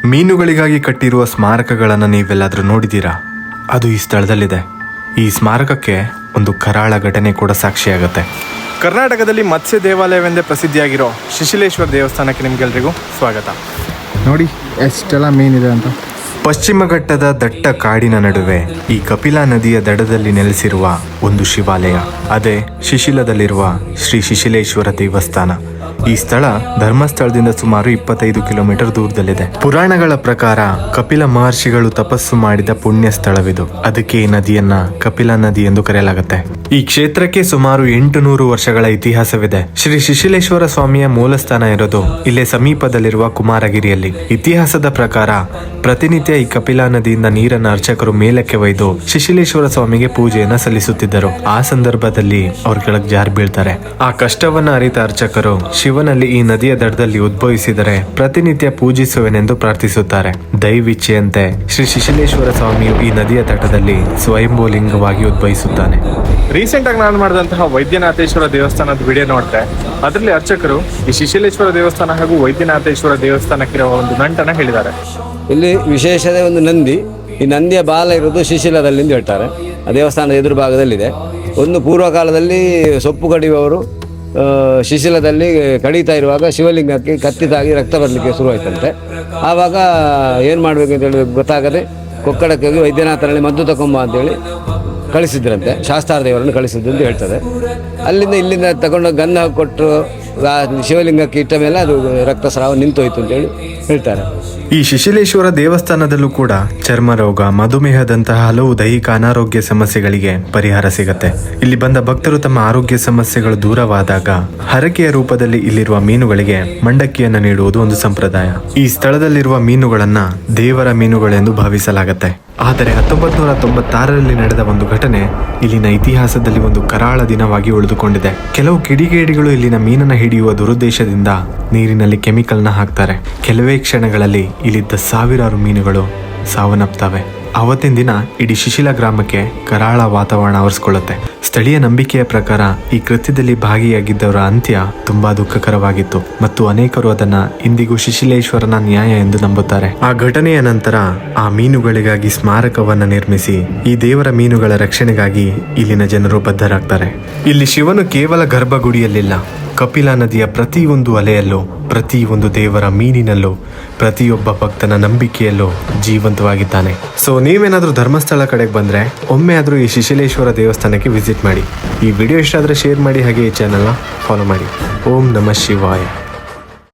ಮೀನುಗಳಿಗಾಗಿ ಕಟ್ಟಿರುವ ಸ್ಮಾರಕಗಳನ್ನು ನೀವೆಲ್ಲಾದರೂ ನೋಡಿದ್ದೀರಾ? ಅದು ಈ ಸ್ಥಳದಲ್ಲಿದೆ. ಈ ಸ್ಮಾರಕಕ್ಕೆ ಒಂದು ಕರಾಳ ಘಟನೆ ಕೂಡ ಸಾಕ್ಷಿಯಾಗುತ್ತೆ. ಕರ್ನಾಟಕದಲ್ಲಿ ಮತ್ಸ್ಯ ದೇವಾಲಯವೆಂದೇ ಪ್ರಸಿದ್ಧಿಯಾಗಿರೋ ಶಿಶಿಲೇಶ್ವರ ದೇವಸ್ಥಾನಕ್ಕೆ ನಿಮಗೆಲ್ಲರಿಗೂ ಸ್ವಾಗತ. ನೋಡಿ ಎಷ್ಟೆಲ್ಲ ಮೀನಿದೆ ಅಂತ. ಪಶ್ಚಿಮ ಘಟ್ಟದ ದಟ್ಟ ಕಾಡಿನ ನಡುವೆ ಈ ಕಪಿಲಾ ನದಿಯ ದಡದಲ್ಲಿ ನೆಲೆಸಿರುವ ಒಂದು ಶಿವಾಲಯ, ಅದೇ ಶಿಶಿಲದಲ್ಲಿರುವ ಶ್ರೀ ಶಿಶಿಲೇಶ್ವರ ದೇವಸ್ಥಾನ. ಈ ಸ್ಥಳ ಧರ್ಮಸ್ಥಳದಿಂದ ಸುಮಾರು 25 ಕಿಲೋಮೀಟರ್ ದೂರದಲ್ಲಿದೆ. ಪುರಾಣಗಳ ಪ್ರಕಾರ ಕಪಿಲ ಮಹರ್ಷಿಗಳು ತಪಸ್ಸು ಮಾಡಿದ ಪುಣ್ಯ ಸ್ಥಳವಿದು. ಅದಕ್ಕೆ ಈ ನದಿಯನ್ನ ಕಪಿಲಾ ನದಿ ಎಂದು ಕರೆಯಲಾಗುತ್ತೆ. ಈ ಕ್ಷೇತ್ರಕ್ಕೆ ಸುಮಾರು 800 ವರ್ಷಗಳ ಇತಿಹಾಸವಿದೆ. ಶ್ರೀ ಶಿಶಿಲೇಶ್ವರ ಸ್ವಾಮಿಯ ಮೂಲಸ್ಥಾನ ಇರೋದು ಇಲ್ಲೇ ಸಮೀಪದಲ್ಲಿರುವ ಕುಮಾರಗಿರಿಯಲ್ಲಿ. ಇತಿಹಾಸದ ಪ್ರಕಾರ ಪ್ರತಿನಿತ್ಯ ಈ ಕಪಿಲಾ ನದಿಯಿಂದ ನೀರನ್ನು ಅರ್ಚಕರು ಮೇಲಕ್ಕೆ ಒಯ್ದು ಶಿಶಿಲೇಶ್ವರ ಸ್ವಾಮಿಗೆ ಪೂಜೆಯನ್ನ ಸಲ್ಲಿಸುತ್ತಿದ್ದರು. ಆ ಸಂದರ್ಭದಲ್ಲಿ ಅವ್ರ ಕೆಳಗೆ ಜಾರಿ ಬೀಳ್ತಾರೆ. ಆ ಕಷ್ಟವನ್ನ ಅರಿತ ಅರ್ಚಕರು ಶಿವನಲ್ಲಿ ಈ ನದಿಯ ದಡದಲ್ಲಿ ಉದ್ಭವಿಸಿದರೆ ಪ್ರತಿನಿತ್ಯ ಪೂಜಿಸುವೆನೆಂದು ಪ್ರಾರ್ಥಿಸುತ್ತಾರೆ. ದೈವಿಚ್ಛೆಯಂತೆ ಶ್ರೀ ಶಿಶಿಲೇಶ್ವರ ಸ್ವಾಮಿಯು ಈ ನದಿಯ ತಟದಲ್ಲಿ ಸ್ವಯಂಭೂಲಿಂಗವಾಗಿ ಉದ್ಭವಿಸುತ್ತಾನೆ. ರೀಸೆಂಟ್ ಆಗಿ ನಾನು ಮಾಡಿದಂತಹ ವೈದ್ಯನಾಥೇಶ್ವರ ದೇವಸ್ಥಾನದ ವಿಡಿಯೋ ನೋಡಿದೆ. ಅದರಲ್ಲಿ ಅರ್ಚಕರು ಈ ಶಿಶಿಲೇಶ್ವರ ದೇವಸ್ಥಾನ ಹಾಗೂ ವೈದ್ಯನಾಥೇಶ್ವರ ದೇವಸ್ಥಾನಕ್ಕಿರೋ ಒಂದು ನಂಟನ್ನ ಹೇಳಿದ್ದಾರೆ. ಇಲ್ಲಿ ವಿಶೇಷತೆ ಒಂದು ನಂದಿ. ಈ ನಂದಿಯ ಬಾಲ ಇರೋದು ಶಿಶಿಲದಲ್ಲಿ ಎಂದು ಹೇಳ್ತಾರೆ. ಆ ದೇವಸ್ಥಾನದ ಎದುರು ಭಾಗದಲ್ಲಿದೆ. ಒಂದು ಪೂರ್ವಕಾಲದಲ್ಲಿ ಸೊಪ್ಪು ಕಡಿಯುವವರು ಶಿಶಿಲದಲ್ಲಿ ಕಡಿತಾ ಇರುವಾಗ ಶಿವಲಿಂಗಕ್ಕೆ ಕತ್ತಿತಾಗಿ ರಕ್ತ ಬರಲಿಕ್ಕೆ ಶುರುವಾಯ್ತಂತೆ. ಆವಾಗ ಏನು ಮಾಡಬೇಕು ಅಂತೇಳಿ ಗೊತ್ತಾಗದೆ ಕೊಕ್ಕಡಕ್ಕೆ ಹೋಗಿ ವೈದ್ಯನಾಥನಲ್ಲಿ ಮದ್ದು ತಗೊಂಬ ಅಂತೇಳಿ ಕಳಿಸಿದ್ರಂತೆ. ಶಾಸ್ತಾರ ದೇವರನ್ನು ಕಳಿಸಿದ್ದು ಅಂತ ಹೇಳ್ತದೆ. ಅಲ್ಲಿಂದ ಇಲ್ಲಿಂದ ತಗೊಂಡು ಗಂಧ ಕೊಟ್ಟು ಶಿವಲಿಂಗಕ್ಕೆ ಇಟ್ಟ ಮೇಲೆ ಅದು ರಕ್ತಸ್ರಾವ ನಿಂತೋಯ್ತು ಅಂತೇಳಿ ಹೇಳ್ತಾರೆ. ಈ ಶಿಶಿಲೇಶ್ವರ ದೇವಸ್ಥಾನದಲ್ಲೂ ಕೂಡ ಚರ್ಮ ರೋಗ, ಮಧುಮೇಹದಂತಹ ಹಲವು ದೈಹಿಕ ಅನಾರೋಗ್ಯ ಸಮಸ್ಯೆಗಳಿಗೆ ಪರಿಹಾರ ಸಿಗತ್ತೆ. ಇಲ್ಲಿ ಬಂದ ಭಕ್ತರು ತಮ್ಮ ಆರೋಗ್ಯ ಸಮಸ್ಯೆಗಳು ದೂರವಾದಾಗ ಹರಕೆಯ ರೂಪದಲ್ಲಿ ಇಲ್ಲಿರುವ ಮೀನುಗಳಿಗೆ ಮಂಡಕ್ಕಿಯನ್ನು ನೀಡುವುದು ಒಂದು ಸಂಪ್ರದಾಯ. ಈ ಸ್ಥಳದಲ್ಲಿರುವ ಮೀನುಗಳನ್ನ ದೇವರ ಮೀನುಗಳೆಂದು ಭಾವಿಸಲಾಗತ್ತೆ. ಆದರೆ 1996ರಲ್ಲಿ ನಡೆದ ಒಂದು ಘಟನೆ ಇಲ್ಲಿನ ಇತಿಹಾಸದಲ್ಲಿ ಒಂದು ಕರಾಳ ದಿನವಾಗಿ ಉಳಿದುಕೊಂಡಿದೆ. ಕೆಲವು ಕಿಡಿಗೇಡಿಗಳು ಇಲ್ಲಿನ ಮೀನನ್ನ ಹಿಡಿಯುವ ದುರುದ್ದೇಶದಿಂದ ನೀರಿನಲ್ಲಿ ಕೆಮಿಕಲ್ನ ಹಾಕ್ತಾರೆ. ಕೆಲವೇ ಕ್ಷಣಗಳಲ್ಲಿ ಇಲ್ಲಿದ್ದ ಸಾವಿರಾರು ಮೀನುಗಳು ಸಾವನ್ನಪ್ತವೆ. ಅವತ್ತಿನ ದಿನ ಇಡೀ ಶಿಶಿಲ ಗ್ರಾಮಕ್ಕೆ ಕರಾಳ ವಾತಾವರಣ ಆವರಿಸಿಕೊಳ್ಳುತ್ತೆ. ಸ್ಥಳೀಯ ನಂಬಿಕೆಯ ಪ್ರಕಾರ ಈ ಕೃತ್ಯದಲ್ಲಿ ಭಾಗಿಯಾಗಿದ್ದವರ ಅಂತ್ಯ ತುಂಬಾ ದುಃಖಕರವಾಗಿತ್ತು ಮತ್ತು ಅನೇಕರು ಅದನ್ನ ಇಂದಿಗೂ ಶಿಶಿಲೇಶ್ವರನ ನ್ಯಾಯ ಎಂದು ನಂಬುತ್ತಾರೆ. ಆ ಘಟನೆಯ ನಂತರ ಆ ಮೀನುಗಳಿಗಾಗಿ ಸ್ಮಾರಕವನ್ನ ನಿರ್ಮಿಸಿ ಈ ದೇವರ ಮೀನುಗಳ ರಕ್ಷಣೆಗಾಗಿ ಇಲ್ಲಿನ ಜನರು ಬದ್ಧರಾಗ್ತಾರೆ. ಇಲ್ಲಿ ಶಿವನು ಕೇವಲ ಗರ್ಭಗುಡಿಯಲ್ಲಿಲ್ಲ, ಕಪಿಲಾ ನದಿಯ ಪ್ರತಿಯೊಂದು ಅಲೆಯಲ್ಲೂ, ಪ್ರತಿಯೊಂದು ದೇವರ ಮೀನಿನಲ್ಲೂ, ಪ್ರತಿಯೊಬ್ಬ ಭಕ್ತನ ನಂಬಿಕೆಯಲ್ಲೂ ಜೀವಂತವಾಗಿದ್ದಾನೆ. ಸೊ ನೀವೇನಾದ್ರೂ ಧರ್ಮಸ್ಥಳ ಕಡೆಗೆ ಬಂದ್ರೆ ಒಮ್ಮೆ ಆದ್ರೂ ಈ ಶಿಶಿಲೇಶ್ವರ ದೇವಸ್ಥಾನಕ್ಕೆ ವಿಸಿಟ್ ಮಾಡಿ. ಈ ವಿಡಿಯೋ ಇಷ್ಟ ಆದ್ರೆ ಶೇರ್ ಮಾಡಿ, ಹಾಗೆ ಈ ಚಾನೆಲ್ನ ಫಾಲೋ ಮಾಡಿ. ಓಂ ನಮಃ ಶಿವಾಯ.